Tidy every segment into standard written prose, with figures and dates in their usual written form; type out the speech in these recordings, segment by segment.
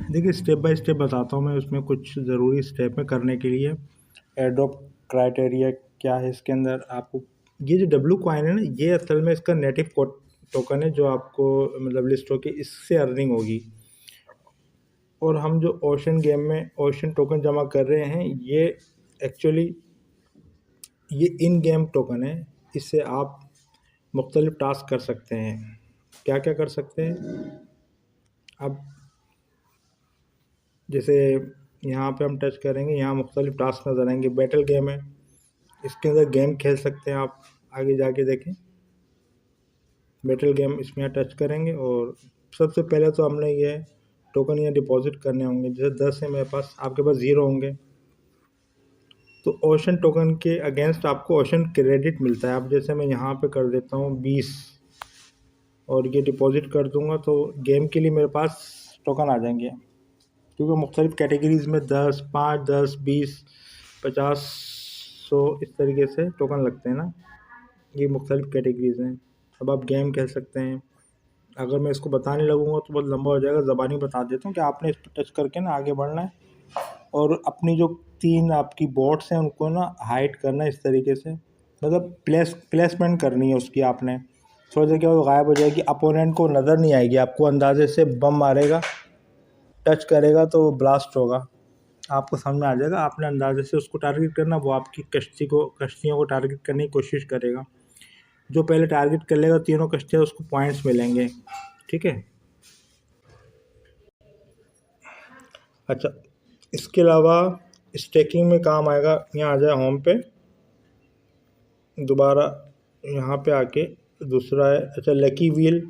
देखिए step by step बताता हूँ मैं, उसमें कुछ ज़रूरी स्टेप में करने के लिए। एयरड्रॉप क्राइटेरिया क्या है इसके अंदर आपको, ये जो डब्लू कॉइन है ना, ये असल में इसका नेटिव टोकन है जो आपको मतलब लिस्ट होके इससे अर्निंग होगी। और हम जो ओशन गेम में ओशन टोकन जमा कर रहे हैं, ये एक्चुअली ये इन गेम टोकन है। इससे आप मुख्तलिफ टास्क कर सकते हैं। क्या क्या कर सकते हैं अब, जैसे यहाँ पे हम टच करेंगे, यहाँ मुख्तलिफ टास्क नज़र आएंगे। बैटल गेम है, इसके अंदर गेम खेल सकते हैं आप। आगे जाके देखें बैटल गेम, इसमें टच करेंगे और सबसे पहले तो हमने ये टोकन यहाँ डिपॉजिट करने होंगे। जैसे 10 है मेरे पास, आपके पास 0 होंगे, तो ओशन टोकन के अगेंस्ट आपको ओशन क्रेडिट मिलता है। अब जैसे मैं यहाँ पे कर देता हूँ 20 और ये डिपॉजिट कर दूँगा, तो गेम के लिए मेरे पास टोकन आ जाएंगे। क्योंकि मुख्तलिफ कैटेगरीज़ में 10, 5, 10, 20, 50, 100 इस तरीके से टोकन लगते हैं ना। ये मुख्तलिफ कैटेगरीज़ हैं। अब आप गेम खेल सकते हैं। अगर मैं इसको बताने लगूँगा तो बहुत लंबा हो जाएगा, ज़बानी बता देता हूँ कि आपने इस पर टच करके ना आगे बढ़ना है और अपनी जो 3 आपकी बॉट्स हैं उनको ना हाइड करना है इस तरीके से, मतलब प्लेसमेंट करनी है उसकी आपने। थोड़ी देर के बाद गायब हो जाएगी, अपोनेंट को नज़र नहीं आएगी, आपको अंदाजे से बम मारेगा, टच करेगा तो ब्लास्ट होगा, आपको समझ में आ जाएगा। आपने अंदाजे से उसको टारगेट करना, वो आपकी कश्तियों को टारगेट करने की कोशिश करेगा। जो पहले टारगेट कर लेगा तीनों कश्तियाँ, उसको पॉइंट्स मिलेंगे। ठीक है। अच्छा, इसके अलावा स्टैकिंग में काम आएगा। यहाँ आ जाए होम पे, दोबारा यहाँ पे आके दूसरा है। अच्छा, लकी व्हील,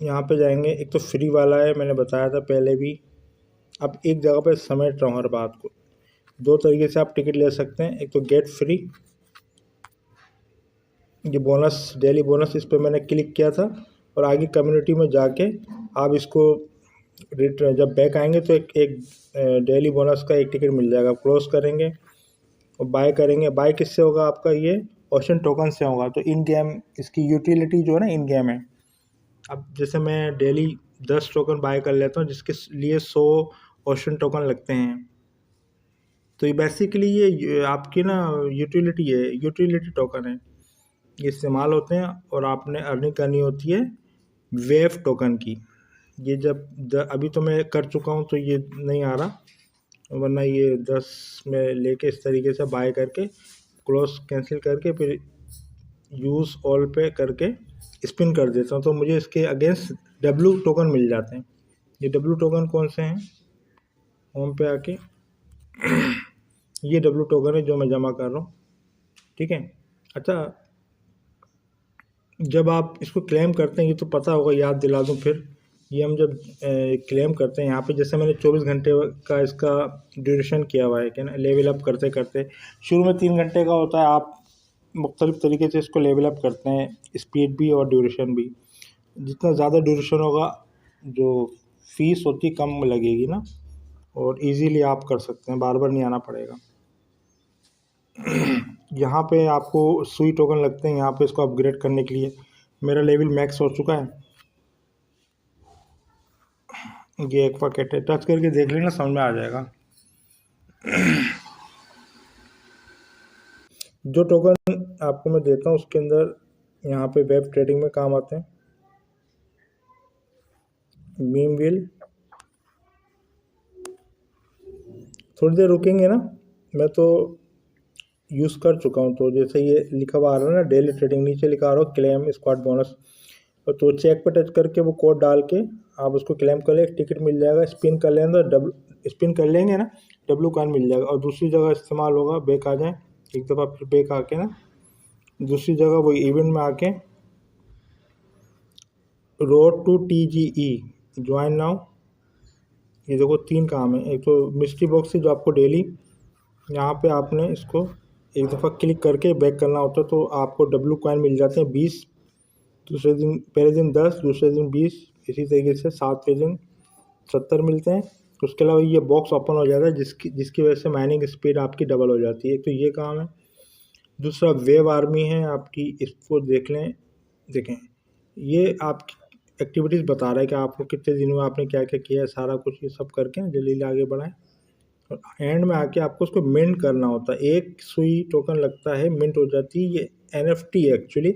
यहाँ पे जाएंगे। एक तो फ्री वाला है, मैंने बताया था पहले भी। अब एक जगह पे समेट रहा हूँ हर बात को। 2 तरीके से आप टिकट ले सकते हैं। एक तो गेट फ्री, ये बोनस, डेली बोनस, इस पर मैंने क्लिक किया था और आगे कम्युनिटी में जाके आप इसको जब बैक आएंगे तो एक डेली बोनस का एक टिकट मिल जाएगा। क्लोज करेंगे और बाय करेंगे। बाय किससे होगा आपका, ये ओशन टोकन से होगा। तो इन गेम इसकी यूटिलिटी जो है ना, इन गेम है। अब जैसे मैं डेली 10 टोकन बाय कर लेता हूँ, जिसके लिए 100 ओशन टोकन लगते हैं। तो ये बेसिकली ये आपकी ना यूटिलिटी है, यूटिलिटी टोकन है, ये इस्तेमाल होते हैं। और आपने अर्निंग करनी होती है वेव टोकन की। ये अभी तो मैं कर चुका हूँ तो ये नहीं आ रहा, वरना ये 10 में लेके इस तरीके से बाय करके क्लोज कैंसिल करके फिर यूज़ ऑल पे करके स्पिन कर देता हूँ, तो मुझे इसके अगेंस्ट डब्लू टोकन मिल जाते हैं। ये डब्लू टोकन कौन से हैं, होम पे आके ये डब्लू टोकन है जो मैं जमा कर रहा हूँ। ठीक है। अच्छा, जब आप इसको क्लेम करते हैं, ये तो पता होगा, याद दिला दूँ फिर। ये हम जब क्लेम करते हैं यहाँ पे, जैसे मैंने 24 घंटे का इसका ड्यूरेशन किया हुआ है, क्या ना, लेवल अप करते करते। शुरू में 3 घंटे का होता है, आप मुख्तलिफ तरीके से इसको लेवल अप करते हैं, स्पीड भी और ड्यूरेशन भी। जितना ज़्यादा ड्यूरेशन होगा, जो फीस होती कम लगेगी ना, और इजीली आप कर सकते हैं, बार बार नहीं आना पड़ेगा। यहाँ पे आपको सुई टोकन लगते हैं यहाँ पे इसको अपग्रेड करने के लिए। मेरा लेवल मैक्स हो चुका है। ये एक पैकेट है, टच करके देख लेना, समझ में आ जाएगा। जो टोकन आपको मैं देता हूँ उसके अंदर यहाँ पे वेब ट्रेडिंग में काम आते हैं। मीम व्हील, थोड़ी देर रुकेंगे ना, मैं तो यूज़ कर चुका हूँ। तो जैसे ये लिखा हुआ आ रहा है ना, डेली ट्रेडिंग, नीचे लिखा आ रहा हो क्लेम स्क्वाड बोनस, तो चेक पे टच करके वो कोड डाल के आप उसको क्लेम कर ले, टिकट मिल जाएगा। स्पिन कर लेंगे, स्पिन कर लेंगे ना, डब्लू कॉइन मिल जाएगा। और दूसरी जगह इस्तेमाल होगा, बैक आ जाए एक दफ़ा, फिर बैक आके ना दूसरी जगह वो इवेंट में आके road to TGE join now, ये देखो 3 काम है। एक तो मिस्ट्री बॉक्स है जो आपको डेली यहाँ पे आपने इसको एक दफ़ा क्लिक करके बैक करना होता है, तो आपको डब्लू कॉइन मिल जाते हैं 20। दूसरे दिन, पहले दिन 10, दूसरे दिन 20, इसी तरीके से 7वें दिन 70 मिलते हैं। उसके अलावा ये बॉक्स ओपन हो जाता है जिसकी वजह से माइनिंग स्पीड आपकी डबल हो जाती है। एक तो ये काम है। दूसरा वेव आर्मी है आपकी, इसको देख लें, देखें, ये आपकी एक्टिविटीज़ बता रहा है कि आपको कितने दिनों में आपने क्या क्या किया है, सारा कुछ ये सब करके जल्दी जल्दी आगे बढ़ाएं। और एंड में आके आपको उसको मिंट करना होता है। एक सुई टोकन लगता है, मिंट हो जाती है। ये NFT है एक्चुअली।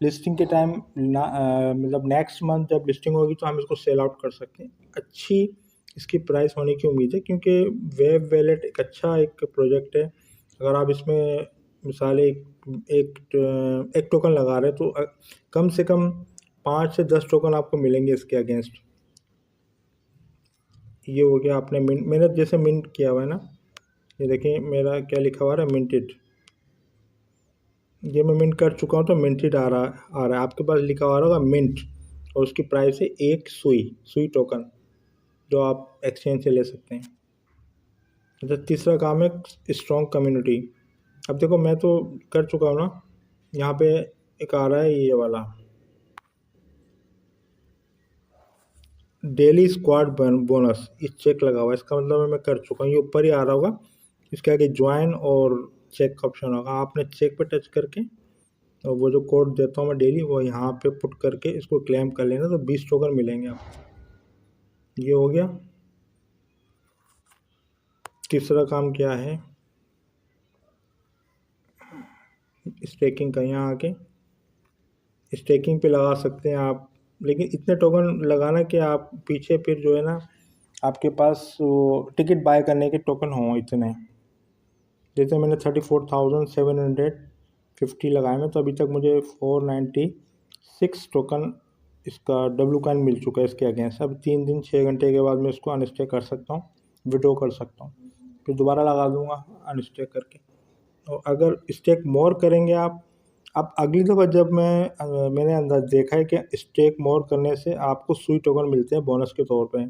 लिस्टिंग के टाइम मतलब नेक्स्ट मंथ जब लिस्टिंग होगी तो हम इसको सेल आउट कर सकते हैं। अच्छी इसकी प्राइस होने की उम्मीद है, क्योंकि वेब वैलेट एक अच्छा एक प्रोजेक्ट है। अगर आप इसमें मिसाल एक टोकन लगा रहे हैं तो कम से कम 5 से 10 टोकन आपको मिलेंगे इसके अगेंस्ट। ये हो गया आपने मिंट, मैंने जैसे मिंट किया हुआ है ना, ये देखिए मेरा क्या लिखा हुआ है, मिंटेड। ये मैं मिंट कर चुका हूँ तो मिंटेड आ रहा है। आपके पास लिखा हुआ होगा मिंट, और उसकी प्राइस है एक सुई टोकन, जो आप एक्सचेंज से ले सकते हैं। अच्छा, तीसरा काम है स्ट्रॉन्ग कम्युनिटी। अब देखो मैं तो कर चुका हूँ ना, यहाँ पे एक आ रहा है ये वाला डेली स्क्वाड बोनस, इस चेक लगा हुआ है, इसका मतलब मैं कर चुका हूँ। ये ऊपर ही आ रहा होगा, इसके आगे ज्वाइन और चेक का ऑप्शन होगा। आपने चेक पे टच करके और वो जो कोड देता हूँ मैं डेली, वो यहाँ पे पुट करके इसको क्लेम कर लेना, तो 20 टोकन मिलेंगे आपको। ये हो गया। तीसरा काम क्या है, स्टेकिंग का। यहाँ आके स्टेकिंग पे लगा सकते हैं आप, लेकिन इतने टोकन लगाना कि आप पीछे फिर जो है ना आपके पास वो टिकट बाय करने के टोकन हों इतने। जैसे मैंने 34,750 लगाए में, तो अभी तक मुझे 496 टोकन इसका डब्लू कॉइन मिल चुका है इसके अगेंस्ट। अब 3 दिन 6 घंटे के बाद मैं इसको अनस्टेक कर सकता हूँ, विड्रॉ कर सकता हूँ, फिर दोबारा लगा दूंगा अनस्टेक करके। और अगर स्टेक मोर करेंगे आप, अब अगली दफ़ा जब मैंने अंदाज देखा है कि स्टेक मोर करने से आपको सुई टोकन मिलते हैं बोनस के तौर पे।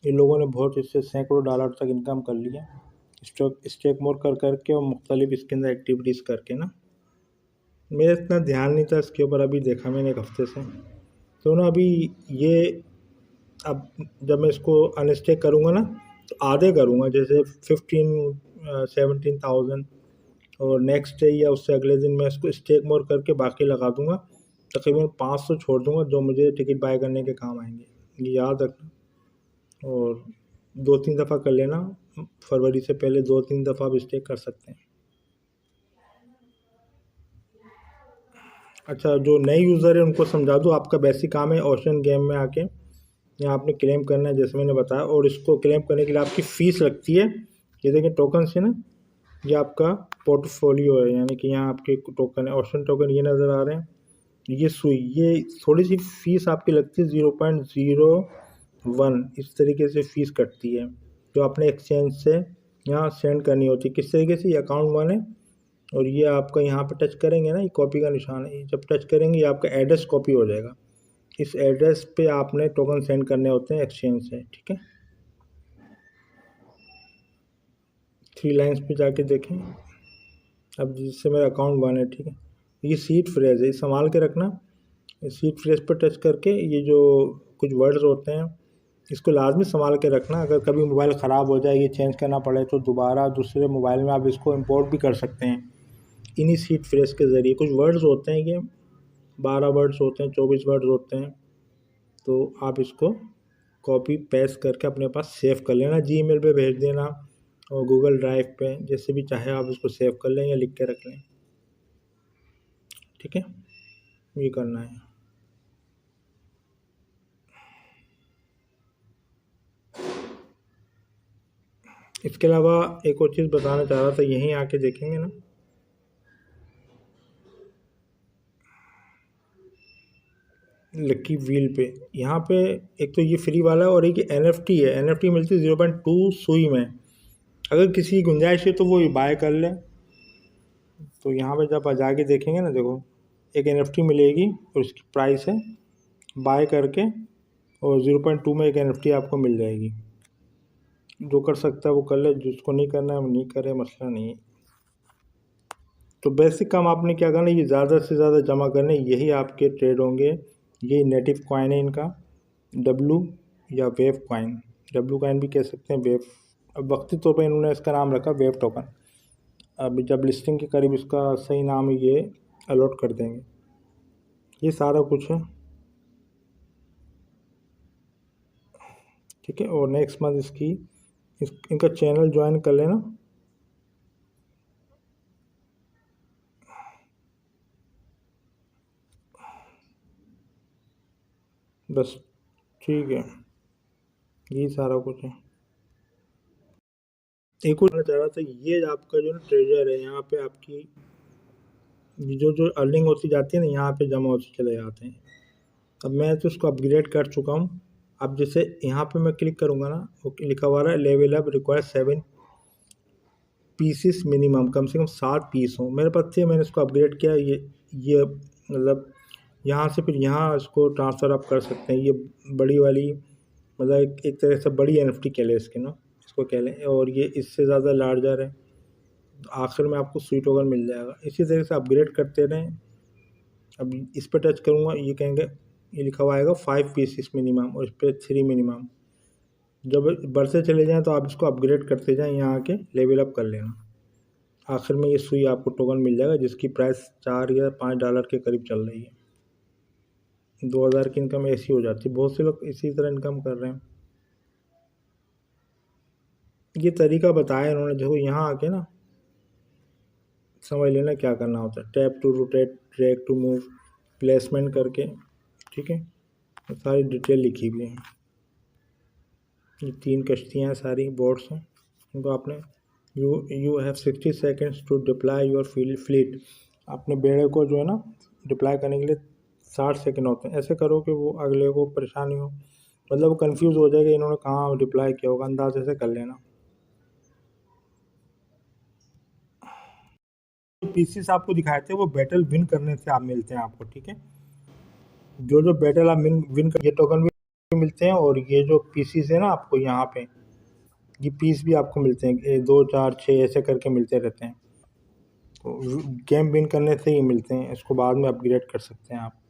इन लोगों ने बहुत इससे सैकड़ों डॉलर तक इनकम कर लिया स्टेक मोर कर करके और मुख्तलिफ इसके अंदर एक्टिविटीज़ करके ना। मेरा इतना ध्यान नहीं था इसके ऊपर, अभी देखा मैंने एक हफ्ते से। तो ना अभी ये, अब जब मैं इसको अनस्टेक करूँगा ना तो आधे करूँगा, जैसे 17,000, और नेक्स्ट डे या उससे अगले दिन मैं इसको स्टेक मोर करके बाकी लगा दूंगा। तकरीबन 500 छोड़ दूंगा जो मुझे टिकट बाय करने के काम आएंगे, ये याद रखना। और 2-3 दफ़ा कर लेना, फरवरी से पहले 2-3 दफ़ा आप स्टेक कर सकते हैं। अच्छा, जो नए यूज़र है उनको समझा दूँ, आपका बेसिक काम है ओशन गेम में आके यहाँ आपने क्लेम करना है जैसे मैंने बताया, और इसको क्लेम करने के लिए आपकी फ़ीस लगती है। ये देखिए टोकन से ना, ये आपका पोर्टफोलियो है, यानी कि यहाँ आपके टोकन है, ओशन टोकन ये नज़र आ रहे हैं। ये सुई, ये थोड़ी सी फ़ीस आपकी लगती है 0.01, इस तरीके से फ़ीस कटती है, जो आपने एक्सचेंज से यहाँ सेंड करनी होती है। किस तरीके से, ये अकाउंट वन है, और ये आपका यहाँ पे टच करेंगे ना, ये कॉपी का निशान है, जब टच करेंगे ये आपका एड्रेस कॉपी हो जाएगा। इस एड्रेस पे आपने टोकन सेंड करने होते हैं एक्सचेंज से, ठीक है। 3 लाइन्स पे जाके देखें। अब जिससे मेरा अकाउंट वन है, ठीक है, ये सीड फ्रेज है, संभाल के रखना। सीड फ्रेज पर टच करके ये जो कुछ वर्ड्स होते हैं इसको लाजमी संभाल के रखना। अगर कभी मोबाइल ख़राब हो जाए, ये चेंज करना पड़े, तो दोबारा दूसरे मोबाइल में आप इसको इंपोर्ट भी कर सकते हैं इन्हीं सीड फ्रेज के ज़रिए। कुछ वर्ड्स होते हैं, ये 12 वर्ड्स होते हैं, 24 वर्ड्स होते हैं, तो आप इसको कॉपी पेस्ट करके अपने पास सेव कर लेना, जीमेल पे भेज देना और गूगल ड्राइव पे, जैसे भी चाहे आप इसको सेव कर लें या लिख के रख लें, ठीक है। ये करना है। इसके अलावा एक और चीज़ बताना चाह रहा था, यहीं आके देखेंगे ना, लकी व्हील पे, यहाँ पे एक तो ये फ्री वाला है और एक NFT है। NFT मिलती है 0.2 सुई में। अगर किसी की गुंजाइश है तो वो बाय कर ले। तो यहाँ पे जब जाके देखेंगे ना, देखो एक NFT मिलेगी और उसकी प्राइस है, बाय करके, और 0.2 में एक NFT आपको मिल जाएगी। जो कर सकता है वो कर ले, जिसको नहीं करना है वो नहीं करे, मसला नहीं है। तो बेसिक काम आपने क्या करना है, ये ज़्यादा से ज़्यादा जमा करने, यही आपके ट्रेड होंगे। ये नेटिव कॉइन है इनका, डब्लू या वेव कॉइन, डब्लू कॉइन भी कह सकते हैं, वेव। अब वक्ती तौर पर इन्होंने इसका नाम रखा वेव टोकन। अब जब लिस्टिंग के करीब इसका सही नाम ये अलॉट कर देंगे। ये सारा कुछ है। ठीक है। और नेक्स्ट मंथ इनका चैनल ज्वाइन कर लेना। बस ठीक है, यही सारा कुछ है। एक और चाह रहा था, ये आपका जो ट्रेजर है यहाँ पे आपकी जो जो अर्निंग होती जाती है ना, यहाँ पे जमा होते चले जाते हैं। अब मैं तो उसको अपग्रेड कर चुका हूँ। अब जैसे यहाँ पे मैं क्लिक करूँगा ना, वो लिखा हुआ है level up require 7 pieces minimum, कम से कम 7 पीस हो। मेरे पास थे, मैंने इसको अपग्रेड किया। ये मतलब यहाँ से फिर यहाँ इसको ट्रांसफ़र आप कर सकते हैं। ये बड़ी वाली मतलब एक तरह से बड़ी एनएफटी कह लें इसके ना, इसको कह लें। और ये इससे ज़्यादा लार्जर है। आखिर में आपको स्वीट टोकन मिल जाएगा। इसी तरह से अपग्रेड करते रहें। अब इस पर टच करूँगा, ये कहेंगे, ये लिखा हुआ आएगा 5 पीसेस मिनिमम और इस पर 3 मिनिमम। जब बढ़ते चले जाएँ तो आप इसको अपग्रेड करते जाएँ, यहाँ आके लेवल अप कर लेना। आखिर में ये सुई आपको टोकन मिल जाएगा जिसकी प्राइस $4 या $5 के करीब चल रही है। 2000 की इनकम ऐसी हो जाती है। बहुत से लोग इसी तरह इनकम कर रहे हैं। ये तरीका बताया इन्होंने, देखो यहाँ आके ना समझ लेना क्या करना होता है। Tap to rotate, drag to move, placement करके, ठीक है। तो सारी डिटेल लिखी हुई है। ये 3 कश्तियाँ हैं, सारी बोट्स हैं। इनको आपने you have 60 seconds to deploy your fleet. अपने बेड़े को जो है ना डिप्लाई करने के लिए 60 सेकेंड होते हैं। ऐसे करो कि वो अगले को परेशानी हो, मतलब वो कंफ्यूज हो जाएगा इन्होंने कहाँ डिप्लाई किया होगा, अंदाजे से कर लेना। पीसीस आपको दिखाए थे वो बैटल विन करने से आप मिलते हैं आपको, ठीक है। जो बैटल आप विन कर, ये टोकन भी मिलते हैं। और ये जो पीसीस है ना आपको यहाँ पे, ये पीस भी आपको मिलते हैं, 2 4 6 ऐसे करके मिलते रहते हैं। तो गेम विन करने से ही मिलते हैं, इसको बाद में अपग्रेड कर सकते हैं आप।